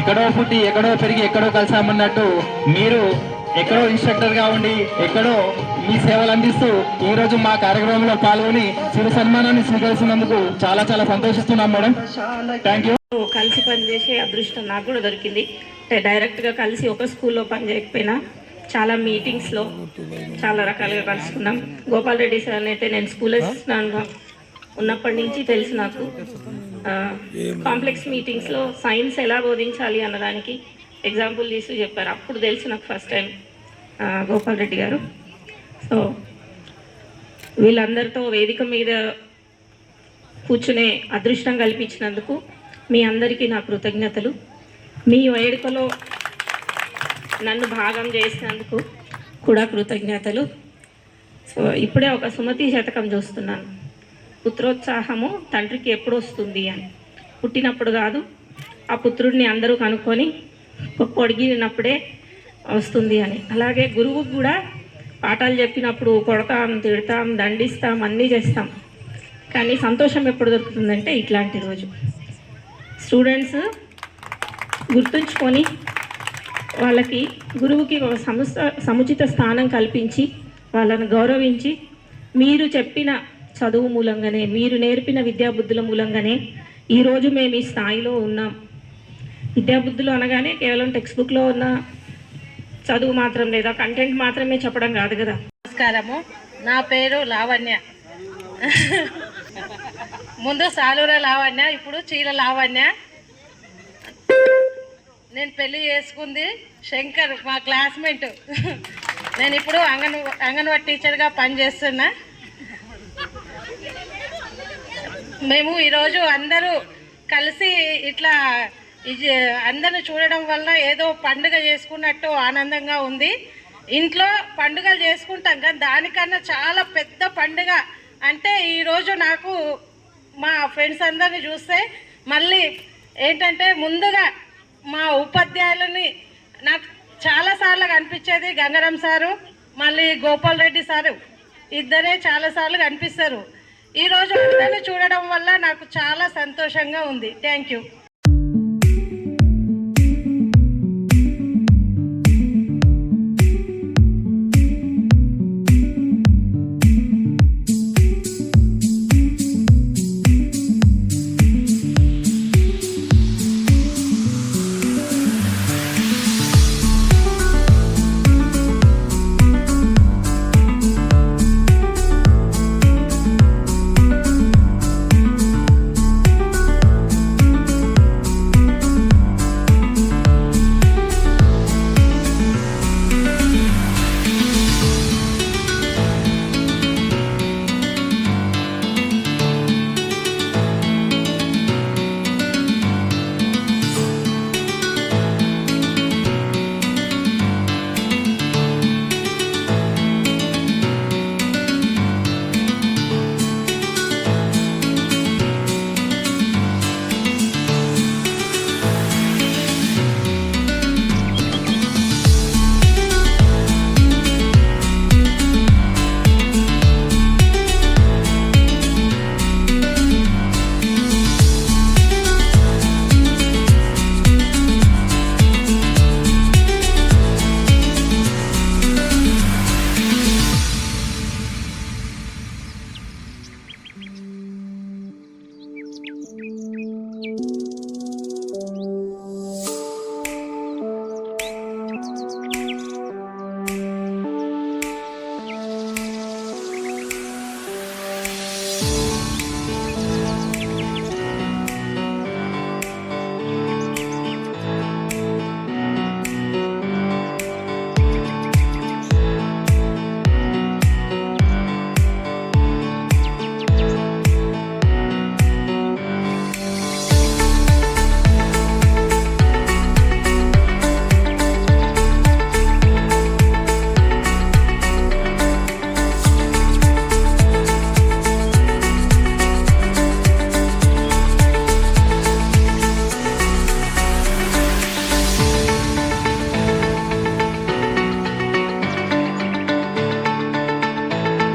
ఎక్కడో పుట్టి ఎక్కడో పెరిగి ఎక్కడో కలిసామన్నట్టు మీరు ఎక్కడో ఇన్స్ట్రక్టర్గా ఉండి ఎక్కడో మీ సేవలు అందిస్తూ ఈరోజు మా కార్యక్రమంలో పాల్గొని చిరు సన్మానాన్ని స్వీకరిస్తున్నందుకు చాలా చాలా సంతోషిస్తున్నాం మేడం. Thank you. కలిసి పనిచేసే అదృష్టం నాకు కూడా దొరికింది. డైరెక్ట్గా కలిసి ఒక స్కూల్లో పనిచేయకపోయినా చాలా మీటింగ్స్లో చాలా రకాలుగా కలుసుకున్నాం. గోపాల్ రెడ్డి సార్ అయితే నేను స్కూల్ అసిస్టెంట్గా ఉన్నప్పటి నుంచి తెలుసు నాకు. కాంప్లెక్స్ మీటింగ్స్లో సైన్స్ ఎలా బోధించాలి అన్నదానికి ఎగ్జాంపుల్ తీసి చెప్పారు. అప్పుడు తెలుసు నాకు ఫస్ట్ టైం గోపాల్ రెడ్డి గారు. సో వీళ్ళందరితో వేదిక మీద కూర్చునే అదృష్టం కల్పించినందుకు మీ అందరికీ నా కృతజ్ఞతలు. మీ వేడుకలో నన్ను భాగం చేసినందుకు కూడా కృతజ్ఞతలు. సో ఇప్పుడే ఒక సుమతి శతకం చూస్తున్నాను. పుత్రోత్సాహము తండ్రికి ఎప్పుడు వస్తుంది అని, పుట్టినప్పుడు కాదు, ఆ పుత్రుడిని అందరూ కనుక్కొని పొడిగినప్పుడే వస్తుంది అని. అలాగే గురువుకు కూడా పాఠాలు చెప్పినప్పుడు కొడతాం, తిడతాం, దండిస్తాం, అన్నీ చేస్తాం, కానీ సంతోషం ఎప్పుడు దొరుకుతుందంటే ఇట్లాంటి రోజు. స్టూడెంట్స్ గుర్తుంచుకొని వాళ్ళకి గురువుకి ఒక సముచిత స్థానం కల్పించి వాళ్ళను గౌరవించి మీరు చెప్పిన చదువు మూలంగానే, మీరు నేర్పిన విద్యాబుద్ధుల మూలంగానే ఈరోజు మేము ఈ స్థాయిలో ఉన్నాం. విద్యాబుద్ధులు అనగానే కేవలం టెక్స్ట్ బుక్లో ఉన్న చదువు మాత్రం లేదా కంటెంట్ మాత్రమే చెప్పడం కాదు కదా. నమస్కారము, నా పేరు లావణ్య. ముందు సాలూర లావణ్య, ఇప్పుడు చీల లావణ్య. నేను పెళ్ళి చేసుకుంది శంకర్, మా క్లాస్మేట్. నేను ఇప్పుడు అంగన్వాడీ టీచర్గా పనిచేస్తున్నా. మేము ఈరోజు అందరూ కలిసి ఇట్లా అందరిని చూడడం వల్ల ఏదో పండుగ చేసుకున్నట్టు ఆనందంగా ఉంది. ఇంట్లో పండుగలు చేసుకుంటాం కానీ దానికన్నా చాలా పెద్ద పండుగ అంటే ఈరోజు నాకు మా ఫ్రెండ్స్ అందరిని చూస్తే మళ్ళీ ఏంటంటే ముందుగా మా ఉపాధ్యాయులని నాకు చాలాసార్లు కనిపించేది గంగారాం సారు, మళ్ళీ గోపాల్ రెడ్డి సారు, ఇద్దరే చాలాసార్లు కనిపిస్తారు. ఈరోజు అందరిని చూడడం వల్ల నాకు చాలా సంతోషంగా ఉంది. Thank you.